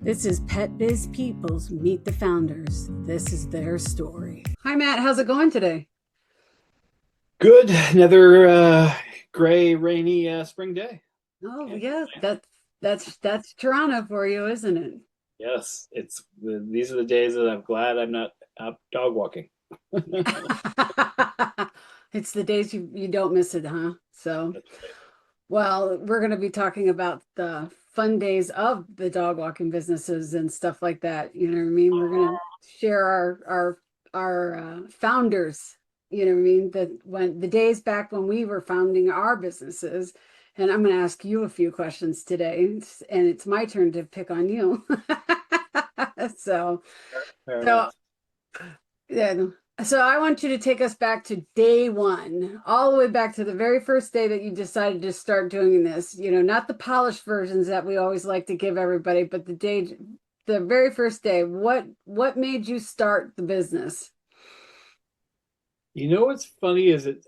This is Pet Biz Peoples Meet the Founders. This is their story. Hi, Matt. How's it going today? Good. Another gray, rainy spring day. Oh, Can't yeah, complain. that's Toronto for you, isn't it? Yes, these are the days that I'm glad I'm not out dog walking. It's the days you don't miss it, huh? So, That's right. well, we're going to be talking about the fun days of the dog walking businesses and stuff like that. You know what I mean? We're going to share our founders. You know what I mean? The days back when we were founding our businesses. And I'm going to ask you a few questions today, and it's my turn to pick on you. So, Fair so enough. yeah. So I want you to take us back to day one, all the way back to the very first day that you decided to start doing this. You know, not the polished versions that we always like to give everybody, but the very first day. What made you start the business? You know what's funny is it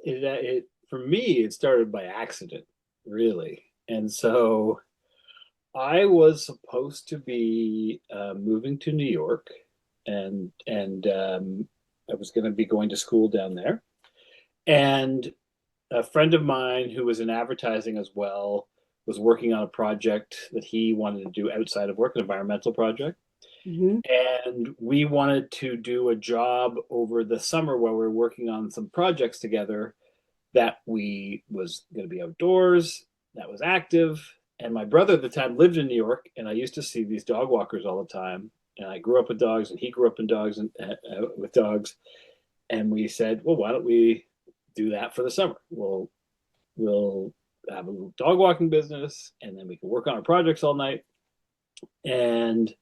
for me it started by accident, really. And so I was supposed to be moving to New York, and I was going to be going to school down there. And a friend of mine who was in advertising as well was working on a project that he wanted to do outside of work, an environmental project. Hmm. And we wanted to do a job over the summer while we were working on some projects together that we was going to be outdoors, that was active. And my brother at the time lived in New York, and I used to see these dog walkers all the time. And I grew up with dogs, and he grew up in dogs and with dogs. And we said, well, why don't we do that for the summer? We'll have a little dog walking business, and then we can work on our projects all night. And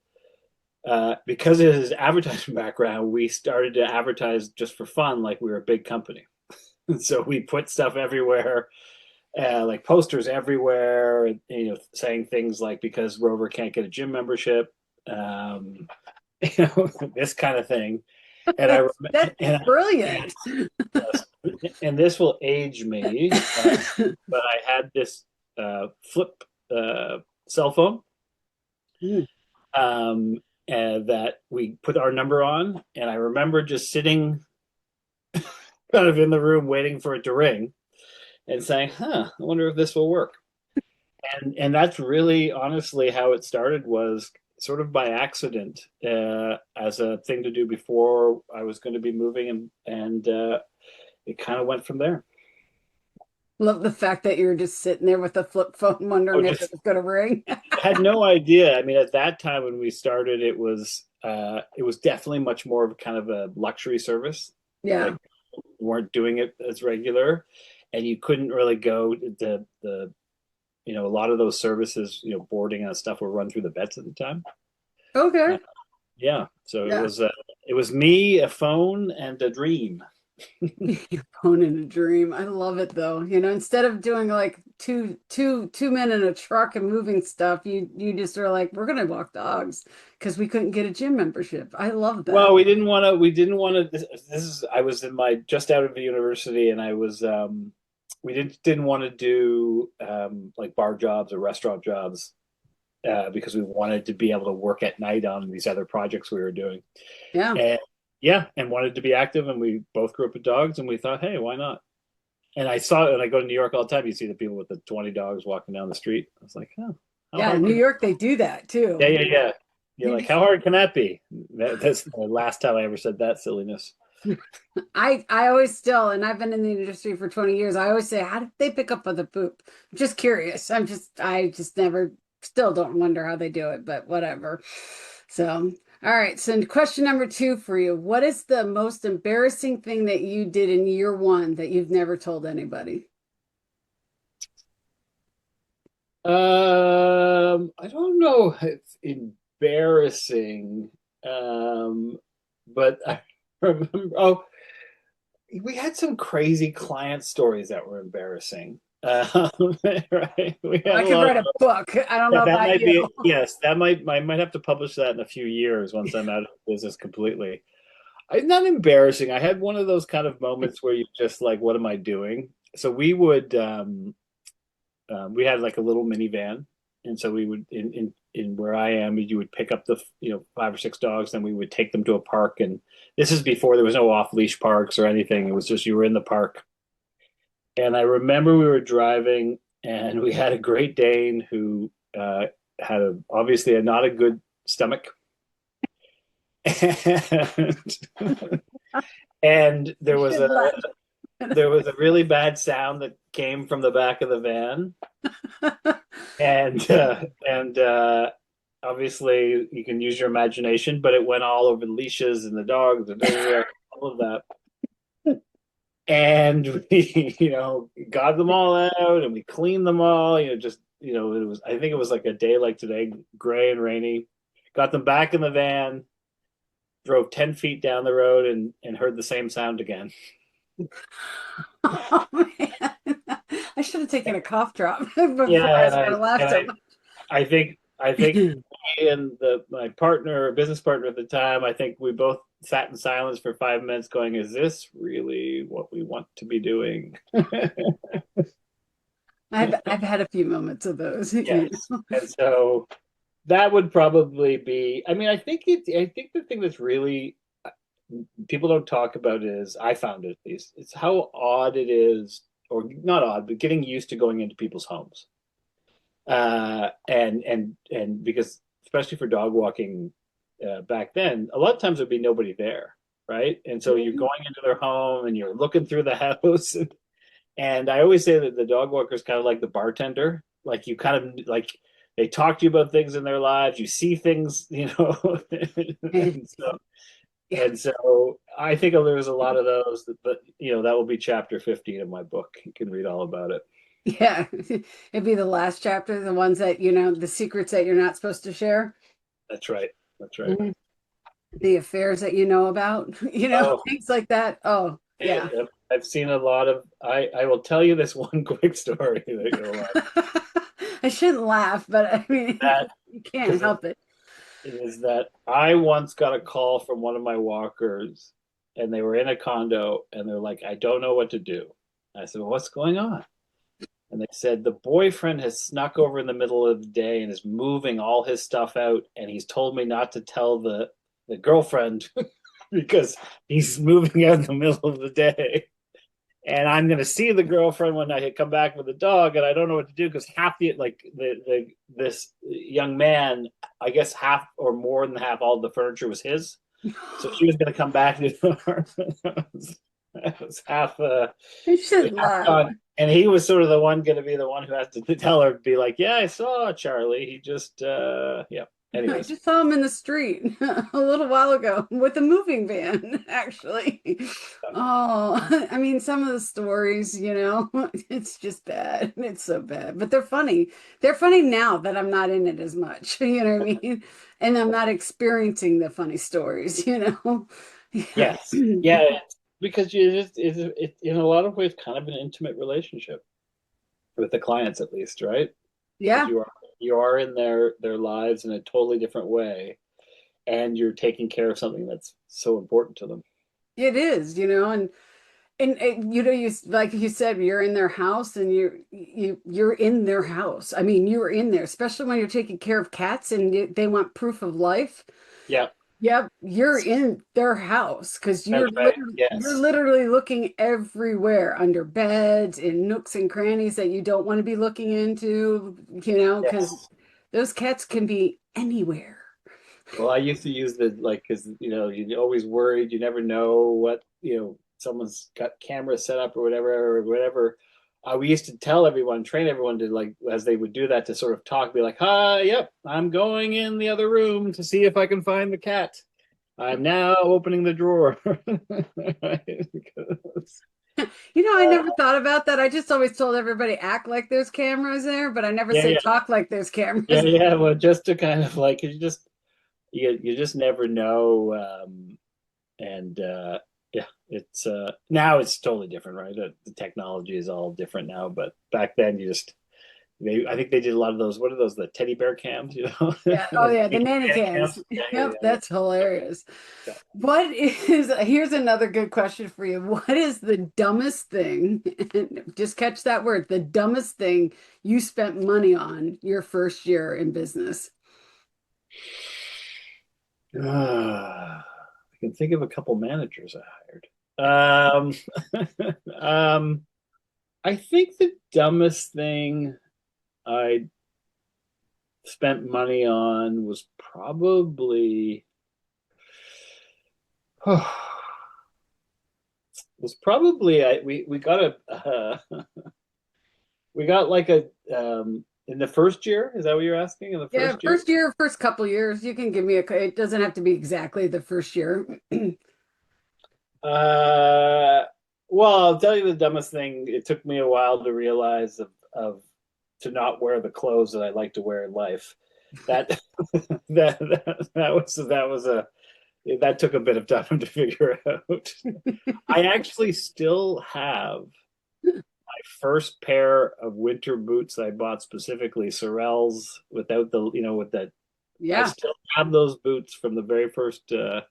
because of his advertising background, we started to advertise just for fun, like we were a big company. So we put stuff everywhere, like posters everywhere, saying things like because Rover can't get a gym membership, um, this kind of thing. And I That's and brilliant. yes, and this will age me, but I had this flip cell phone Mm. um, that we put our number on, and I remember just sitting kind of in the room waiting for it to ring and saying, "Huh, I wonder if this will work." And that's really honestly how it started was sort of by accident as a thing to do before I was going to be moving, and it kind of went from there. Love the fact that you're just sitting there with a flip phone, Oh, wondering if it just was going to ring. had no idea. I mean, at that time when we started, it was definitely much more of kind of a luxury service. Yeah. Like weren't doing it as regular, and you couldn't really go to a lot of those services, boarding and stuff were run through the vets at the time. Uh, Okay. yeah, so it Yeah. was it was me, a phone, and a dream. Your phone in a dream. I love it though. You know, instead of doing like two men in a truck and moving stuff, you just are like, we're gonna walk dogs because we couldn't get a gym membership. I love Well, that. we didn't want to. We didn't want to. This is. I was in my just out of the university, and I was. We didn't want to do like bar jobs or restaurant jobs because we wanted to be able to work at night on these other projects we were doing. Yeah. And yeah, and wanted to be active. And we both grew up with dogs, and we thought, hey, why not? And I saw it, and I go to New York all the time. You see the people with the 20 dogs walking down the street. I was like, oh, how Yeah, in hard New can? York they do that Yeah, too. yeah, yeah. You're like, how hard can that be? That's the last time I ever said that silliness. I always still, and I've been in the industry for 20 years. I always say, how did they pick up on the poop? I'm just curious. I just never, still don't wonder how they do it, but whatever. So, all right. So, question number two for you. What is the most embarrassing thing that you did in year one that you've never told anybody? I don't know if it's embarrassing, but I remember. Oh, we had some crazy client stories that were embarrassing. Right? We had I a could lot write of a book. I don't know that. That about might you. be yes. That might I might have to publish that in a few years once I'm out of business completely. Not embarrassing. I had one of those kind of moments where you just like, what am I doing? So we had like a little minivan, and so we would in where I am, you would pick up the, 5 or 6 dogs, then we would take them to a park. And this is before there was no off leash parks or anything. It was just you were in the park. And I remember we were driving, and we had a Great Dane who had obviously not a good stomach, and, and You should laugh. there was a really bad sound that came from the back of the van, and obviously you can use your imagination, but it went all over the leashes and the dogs and all of that. And we, got them all out and we cleaned them all, just, it was, I think it was like a day like today, gray and rainy. Got them back in the van, drove 10 feet down the road and heard the same sound again. Oh man, I should have taken a cough drop before Yeah, I and started laughing so much. I think me and my partner, business partner at the time, I think we both sat in silence for 5 minutes, going, "Is this really what we want to be doing?" I've had a few moments of those. Yes, and so that would probably be. I mean, I think the thing that's really people don't talk about is, I found it at least, it's how odd it is, or not odd, but getting used to going into people's homes. And because especially for dog walking back then, a lot of times there'd be nobody there, right? And so you're Mhm. going into their home and you're looking through the house, and I always say that the dog walker is kind of like the bartender. Like, you kind of like, they talk to you about things in their lives, you see things, and so Yeah. and so I think there's a lot of those, but that will be chapter 15 of my book. You can read all about it. Yeah. It'd be the last chapter, the ones that, the secrets that you're not supposed to share. That's right. That's right. Mhm. The affairs that you know about, Oh, things like that. Oh, yeah. I've seen a lot of. I will tell you this one quick story that you'll love. I shouldn't laugh, but I mean, That you can't because it help it. is that I once got a call from one of my walkers, and they were in a condo, and they're like, "I don't know what to do." I said, "Well, what's going on?" And they said the boyfriend has snuck over in the middle of the day and is moving all his stuff out, and he's told me not to tell the girlfriend because he's moving out in the middle of the day. And I'm going to see the girlfriend when I come back with the dog, and I don't know what to do because half the this young man, I guess half or more than half, all the furniture was his. So she was going to come back to the it was half I shouldn't half laugh. gone, and he was sort of the one going to be the one who has to tell her, be like, "Yeah, I saw Charlie. He just yeah." I Anyways, just saw him in the street a little while ago with a moving van, actually. Oh, I mean, some of the stories, it's just bad. It's so bad, but they're funny. They're funny now that I'm not in it as much, you know what I mean? And I'm not experiencing the funny stories, Yeah. yes, yeah, because you just it's in a lot of ways kind of an intimate relationship with the clients, at least, right? Because Yeah, you are in their lives in a totally different way, and you're taking care of something that's so important to them. it is, and you like you said, you're in their house and you're in their house. I mean, you're in there, especially when you're taking care of cats and they want proof of life. Yeah, Yep, you're in their house because that's right. you're Yes, literally looking everywhere, under beds, in nooks and crannies that you don't want to be looking into, because yes. those cats can be anywhere. Well, I used to use the, like, because you're always worried. You never know what someone's got cameras set up or whatever or whatever. We used to tell everyone, train everyone to, like, as they would do that, to sort of talk, be like, "Hi, yep, I'm going in the other room to see if I can find the cat. I'm now opening the drawer." Because, I never thought about that. I just always told everybody act like there's cameras there, but I never yeah, said yeah, talk like there's yeah, cameras. yeah. Well, just to kind of like, you just never know. And yeah, it's now it's totally different, right? The technology is all different now, but back then I think they did a lot of those. What are those? The teddy bear cams, Yeah. Oh, yeah. The Handy nanny dandy cams. cams. Yeah, yeah, Yep. yeah, That's hilarious. yeah. Here's another good question for you. What is the dumbest thing? Just catch that word, the dumbest thing you spent money on your first year in business. I can think of a couple managers I hired. Um, I think the dumbest thing I spent money on was probably we got a we got like a in the first year. Is that what you're asking? In the Yeah, first year? first year, first couple years, you can give me it doesn't have to be exactly the first year. Uh, well, I'll tell you the dumbest thing. It took me a while to realize of to not wear the clothes that I like to wear in life. That that took a bit of time to figure out. I actually still have my first pair of winter boots that I bought specifically, Sorels, without the with that. I Yeah. still have those boots from the very first time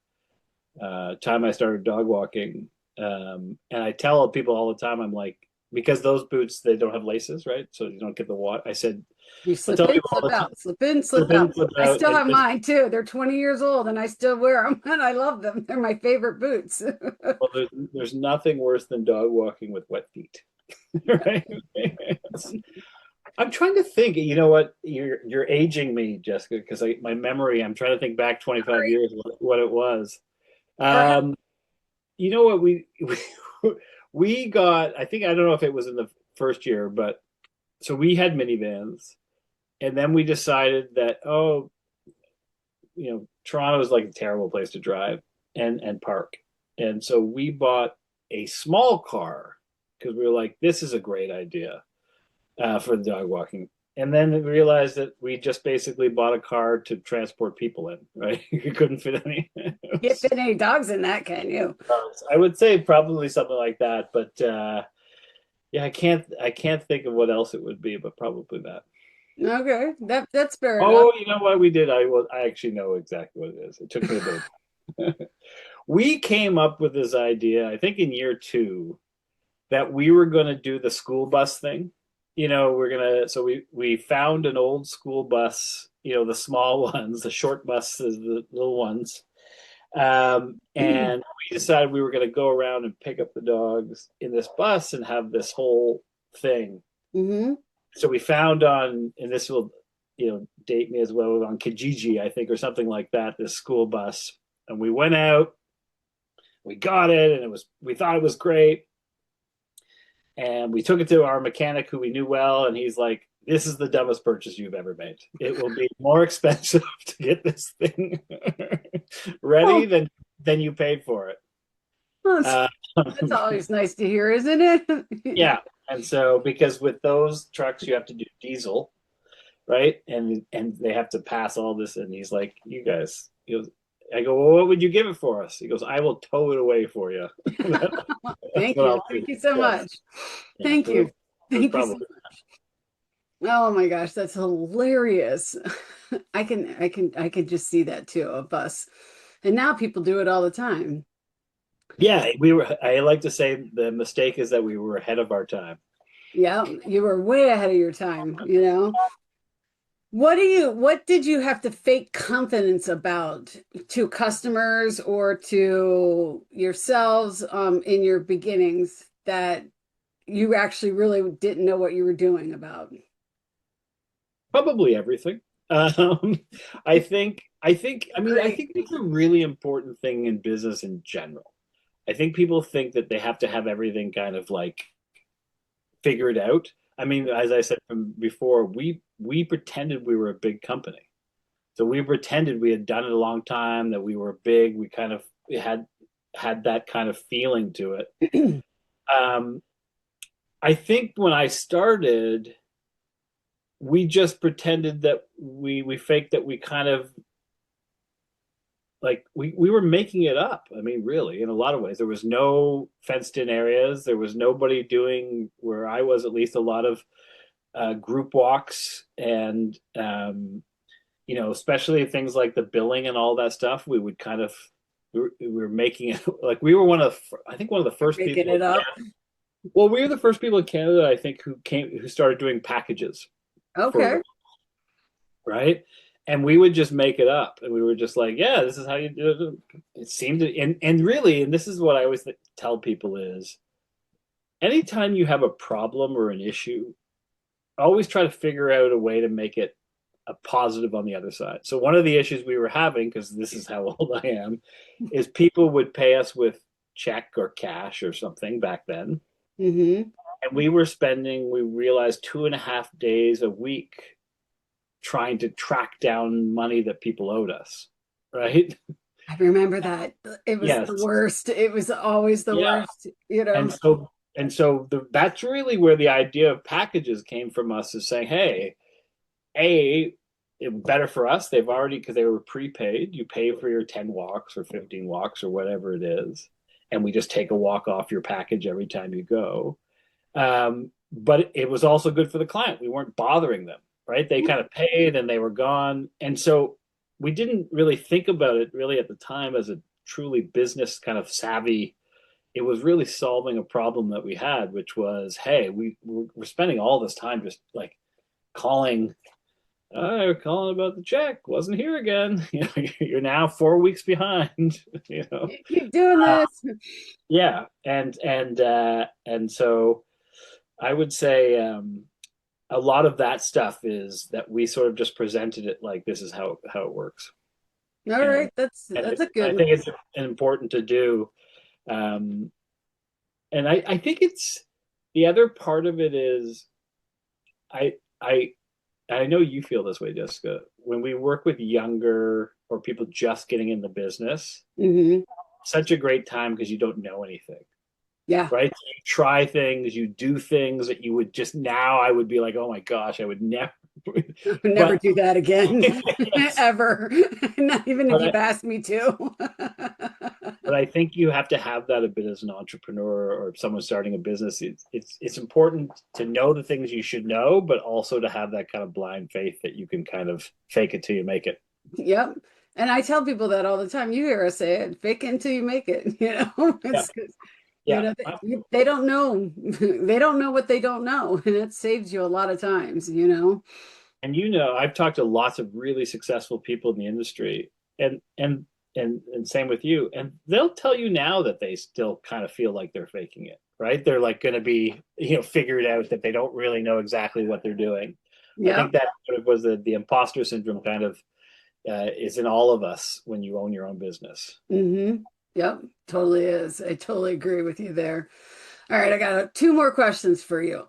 I started dog walking. And I tell people all the time, I'm like, because those boots they don't have laces, right? So you don't get the water. I said, You I slip tell in, people all slip the time, out, slip in, slip slip in, out. slip I out, still and have mine too. They're 20 years old and I still wear them and I love them. They're my favorite boots. well, there's nothing worse than dog walking with wet feet, right? I'm trying to think. You know what? You're aging me, Jessica, because my memory. I'm trying to think back 25 Sorry. years what it was. Or have, Um, you know what we got? I think I don't know if it was in the first year, but so we had minivans, and then we decided that Toronto is like a terrible place to drive and park, and so we bought a small car because we were like, this is a great idea for the dog walking. And then we realized that we just basically bought a car to transport people in, right? You couldn't fit any. can't fit any dogs in that, can you? I would say probably something like that, but yeah, I can't think of what else it would be, but probably that. Okay, that's fair enough. Oh, you know what we did? I actually know exactly what it is. It took me a bit. We came up with this idea, I think in year two, that we were going to do the school bus thing. We're gonna. So we found an old school bus. The small ones, the short buses, the little ones. And we decided we were going to go around and pick up the dogs in this bus and have this whole thing. Hmm. So we found and this will, date me as well, on Kijiji, I think, or something like that, this school bus. And we went out, we got it, and we thought it was great. And we took it to our mechanic who we knew well, and he's like, this is the dumbest purchase you've ever made. It will be more expensive to get this thing ready Oh, than you paid for it. well, Uh, that's always nice to hear, isn't it? yeah. And so, because with those trucks, you have to do diesel, right? And they have to pass all this. And he's like, you guys, I go, well, what would you give it for us? He goes, I will tow it away for you. That's Thank what you. I'll do. Thank you so Yeah. much. Yeah. Thank So you. there's Thank you so probably, much. Oh my gosh, that's hilarious. I can just see that too, a bus. And now people do it all the time. yeah, I like to say the mistake is that we were ahead of our time. Yeah, you were way ahead of your time. What did you have to fake confidence about to customers or to yourselves in your beginnings that you actually really didn't know what you were doing about? Probably everything. Um, I Great. think it's a really important thing in business in general. I think people think that they have to have everything kind of like figured out. I mean, as I said from before, we pretended we were a big company. So we pretended we had done it a long time, that we were big. We kind of had that kind of feeling to it. Um, I think when I started, we just pretended that we faked that we kind of like we were making it up. I mean, really, in a lot of ways, there was no fenced in areas. There was nobody doing, where I was at least, a lot of group walks, and especially things like the billing and all that stuff. We would kind of we were making it like we were I think one of the You're first making people. it up. Well, we were the first people in Canada, I think, who started doing packages for Okay. them, right? And we would just make it up, and we were just like, yeah, this is how you do it. It seemed to, and really, and this is what I always tell people is, anytime you have a problem or an issue, always try to figure out a way to make it a positive on the other side. So one of the issues we were having, because this is how old I am, is people would pay us with check or cash or something back then. Mm-hmm. And we were spending, we realized, 2.5 days a week trying to track down money that people owed us. Right. I remember that. It was Yes. the worst. It was always the Yeah. worst, you know. That's really where the idea of packages came from us, is saying, hey, better for us. They've already, because they were prepaid. You pay for your 10 walks or 15 walks or whatever it is, and we just take a walk off your package every time you go. But it was also good for the client. We weren't bothering them, right? They kind of paid and they were gone, and so we didn't really think about it really at the time as a truly business kind of savvy. It was really solving a problem that we had, which was, hey, we're spending all this time just like calling. You're calling about the check. Wasn't here again. You're now 4 weeks behind. You know, Keep doing uh, this. yeah, and so I would say a lot of that stuff is that we sort of just presented it like this is how it works, All and right, that's a I good. think it's important to do. Um, and I think it's the other part of it is I I I know you feel this way, Jessica. When we work with younger or people just getting in the business, Hmm. such a great time because you don't know anything, Yeah, right? So you try things, you do things that you would just now I would be like, oh my gosh, I would never. I would never But do that again, yes, ever. Not even if but you've asked me to. but I think you have to have that a bit as an entrepreneur or someone starting a business. It's important to know the things you should know, but also to have that kind of blind faith that you can kind of fake it till you make it. Yep. And I tell people that all the time. You hear us say it, fake it until you make it, you know. Yeah, It's 'cause, you yeah. know, they don't know. They don't know what they don't know, and it saves you a lot of times, you know. And I've talked to lots of really successful people in the industry, and same with you, and they'll tell you now that they still kind of feel like they're faking it, right? They're like going to be, figured out that they don't really know exactly what they're doing. I Yep. think that sort of was the imposter syndrome kind of is in all of us when you own your own business. Mm-hmm. Yep. Totally is. I totally agree with you there. All right, I got two more questions for you.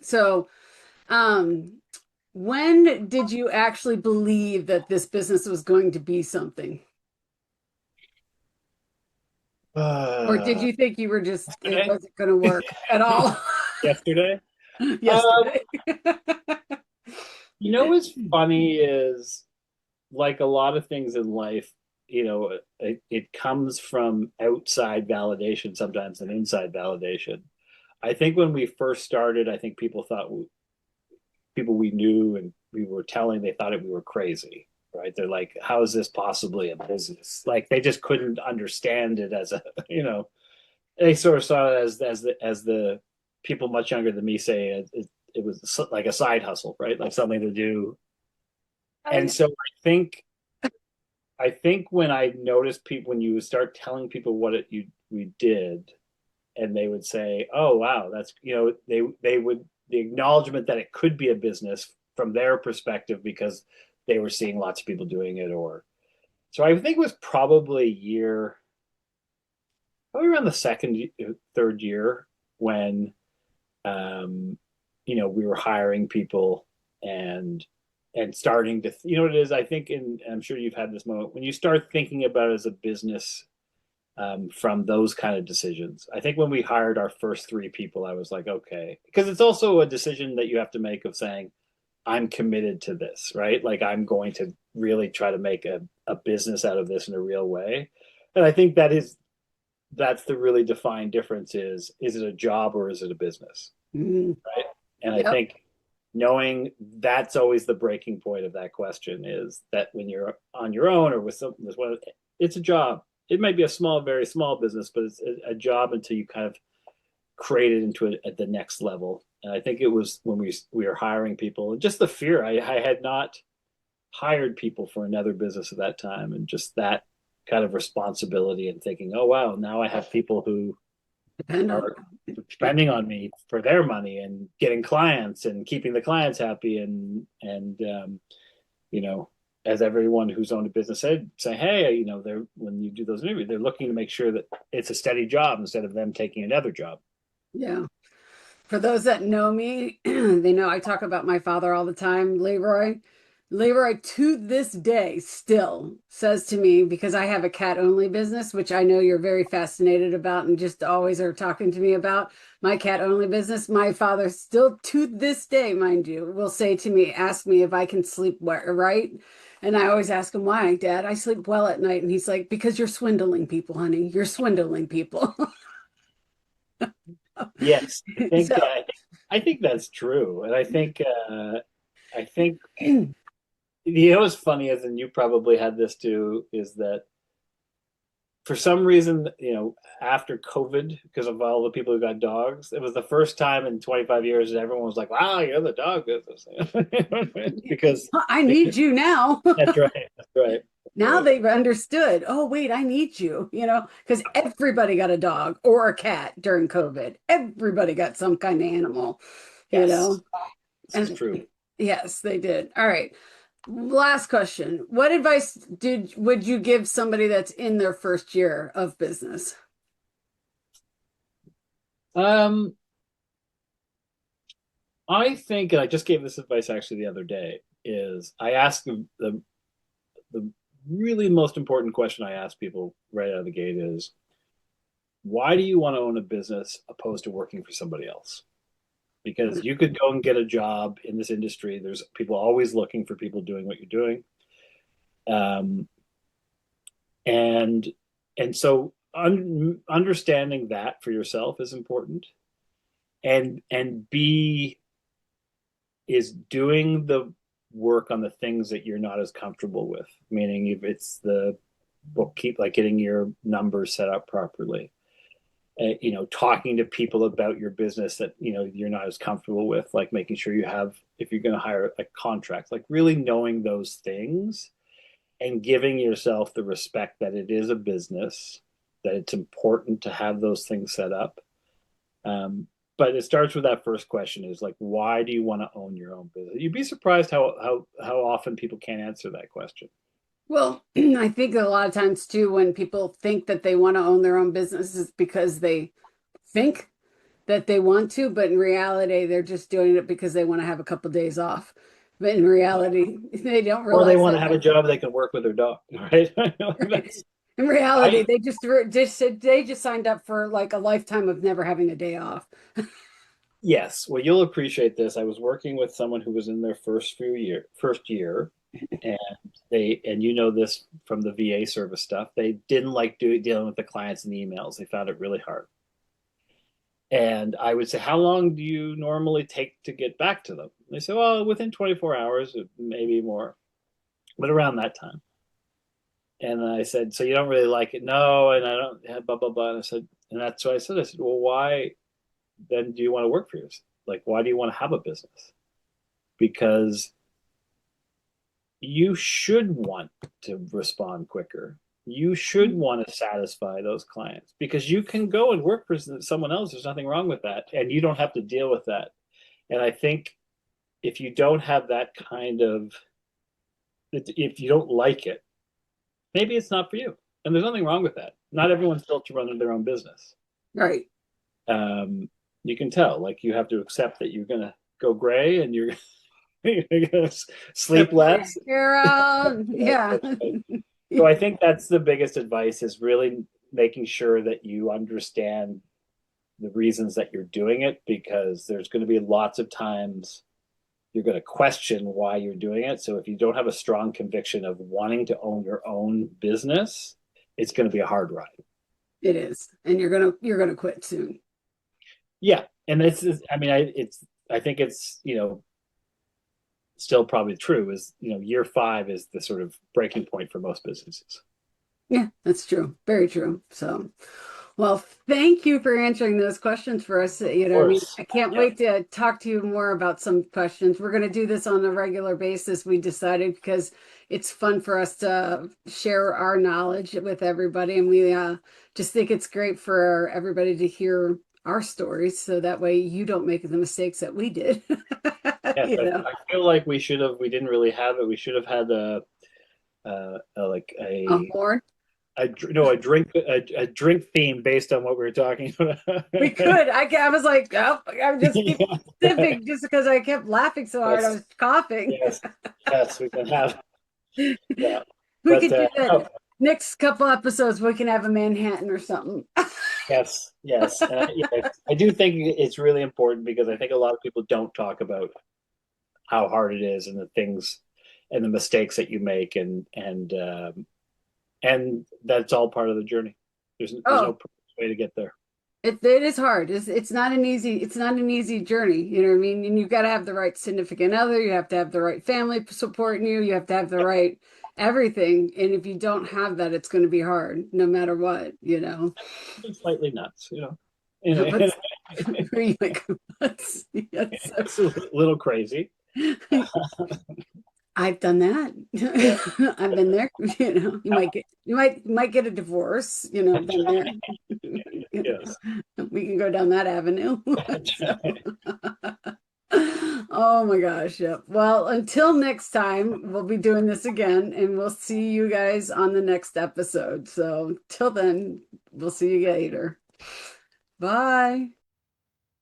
So, um, when did you actually believe that this business was going to be something? Or did Uh, you think you were just, it Yesterday, wasn't going to work at all yesterday. Um, yesterday? what's funny is, like a lot of things in life, it comes from outside validation sometimes than inside validation. I think when we first started, I think people we knew and we were telling, they thought we were crazy, right? They're like, how is this possibly a business? Like they just couldn't understand it as a, they sort of saw it as the people much younger than me say it was like a side hustle, right? Like something to do. And I, so I think when I noticed people, when you start telling people what we did, and they would say, "Oh, wow, that's they would the acknowledgement that it could be a business from their perspective because they were seeing lots of people doing it." Or so I think it was probably around the second, third year when um, we were hiring people and starting to, what it is. I think, and I'm sure you've had this moment when you start thinking about it as a business from those kind of decisions. I think when we hired our first three people, I was like, okay, because it's also a decision that you have to make of saying, I'm committed to this, right? Like I'm going to really try to make a business out of this in a real way. And I think that's the really defined difference is it a job or is it a business? Mhm. Right. And I Yep. think knowing that's always the breaking point of that question is that when you're on your own or with one, it's a job. It might be a small, very small business, but it's a job until you kind of create it into it at the next level. And I think it was when we were hiring people, just the fear. I had not hired people for another business at that time, and just that kind of responsibility and thinking, oh wow, now I have people who Depend on. are depending on me for their money and getting clients and keeping the clients happy and you know, as everyone who's owned a business said, say, hey, you know, they're when you do those interviews, they're looking to make sure that it's a steady job instead of them taking another job. Yeah. For those that know me, they know I talk about my father all the time, Leroy. Leroy, to this day, still says to me, because I have a cat only business, which I know you're very fascinated about and just always are talking to me about my cat only business. My father, still to this day, mind you, will say to me, ask me if I can sleep right. And I always ask him, why, Dad? I sleep well at night. And he's like, because you're swindling people, honey. You're swindling people. Yes, So, I think that's true, and I think you know what's funny is, and you probably had this too, is that for some reason, you know, after COVID, because of all the people who got dogs, it was the first time in 25 years that everyone was like, "Wow, you're the dog business," because I need you now. that's right, that's right, that's Now right. they've understood. Oh, wait, I need you, because everybody got a dog or a cat during COVID. Everybody got some kind of animal, you Yes, know. this is And true. yes, they did. All right. Last question. What advice would you give somebody that's in their first year of business? Um, I think, and I just gave this advice actually the other day, is I asked the really most important question I ask people right out of the gate is, why do you want to own a business opposed to working for somebody else? Because you could go and get a job in this industry. There's people always looking for people doing what you're doing. Um, and and so understanding that for yourself is important. And B is doing the work on the things that you're not as comfortable with, meaning if it's the bookkeep, like getting your numbers set up properly, you know, talking to people about your business that, you know, you're not as comfortable with, like making sure you have, if you're going to hire a contract, like really knowing those things and giving yourself the respect that it is a business, that it's important to have those things set up. But it starts with that first question is like, why do you want to own your own business? You'd be surprised how often people can't answer that question. Well, I think a lot of times too, when people think that they want to own their own business, is because they think that they want to, but in reality, they're just doing it because they want to have a couple days off. But in reality, they don't Or they realize want that to have a job they can work with their dog, right? That's in reality, I they just signed up for like a lifetime of never having a day off. Yes, well, you'll appreciate this. I was working with someone who was in their first year, and and you know this from the VA service stuff. They didn't like dealing with the clients and the emails. They found it really hard. And I would say, how long do you normally take to get back to them? They say, well, within 24 hours, maybe more, but around that time. And I said, so you don't really like it? No, and I don't, yeah, blah, blah, blah. And I said, and that's what I said. I said, well, why then do you want to work for yourself? Like, why do you want to have a business? Because you should want to respond quicker. You should want to satisfy those clients because you can go and work for someone else. There's nothing wrong with that. And you don't have to deal with that. And I think if you don't have that kind of, if you don't like it, maybe it's not for you. And there's nothing wrong with that. Not everyone's built to run their own business. Right. Um, you can tell, like, you have to accept that you're going to go gray and you're, you're going to Yep. sleep less. Yeah. So I think that's the biggest advice is really making sure that you understand the reasons that you're doing it because there's going to be lots of times you're going to question why you're doing it. So if you don't have a strong conviction of wanting to own your own business, it's going to be a hard ride. It is. And you're gonna quit soon. Yeah, and I mean, I think it's, you know, still probably true is, you know, year 5 is the sort of breaking point for most businesses. Yeah, that's true. Very true. So, Well, thank you for answering those questions for us. Of I mean, course. I can't Yeah. wait to talk to you more about some questions. We're going to do this on a regular basis, we decided, because it's fun for us to share our knowledge with everybody. And we just think it's great for everybody to hear our stories. So that way you don't make the mistakes that we did. Yes, You know, I feel like we didn't really have it. We should have had like a horn. no, a drink theme based on what we were talking about. We could. I was like, oh, I'm just being Yeah. specific just because I kept laughing so hard. I Yes, was coughing. yes, yes, we can have, yeah. We But could do that no, next couple episodes. We can have a Manhattan or something. yes, yes. And I do think it's really important because I think a lot of people don't talk about how hard it is and the things and the mistakes that you make and that's all part of the journey. There's no Oh, perfect way to get there. it is hard. It's not an easy journey. You know what I mean? And you've got to have the right significant other. You have to have the right family supporting you. You have to have the right everything. And if you don't have that, it's going to be hard no matter what, you know. It's slightly nuts, you know. But are you like, what's, yes. It's a little crazy. I've done that. Yeah. I've been there. You know, you might get a divorce. You know, been there. You Yes. know, we can go down that avenue. So, oh my gosh. Yep. Well, until next time, we'll be doing this again, and we'll see you guys on the next episode. So, till then, we'll see you later. Bye.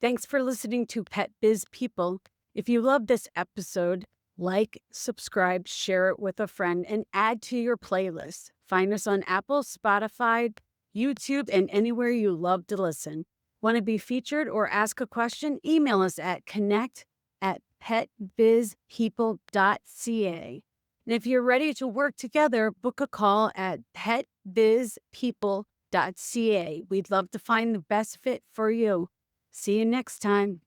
Thanks for listening to Pet Biz People. If you love this episode, like, subscribe, share it with a friend, and add to your playlist. Find us on Apple, Spotify, YouTube, and anywhere you love to listen. Want to be featured or ask a question? Email us at connect@petbizpeople.ca. And if you're ready to work together, book a call at petbizpeople.ca. We'd love to find the best fit for you. See you next time.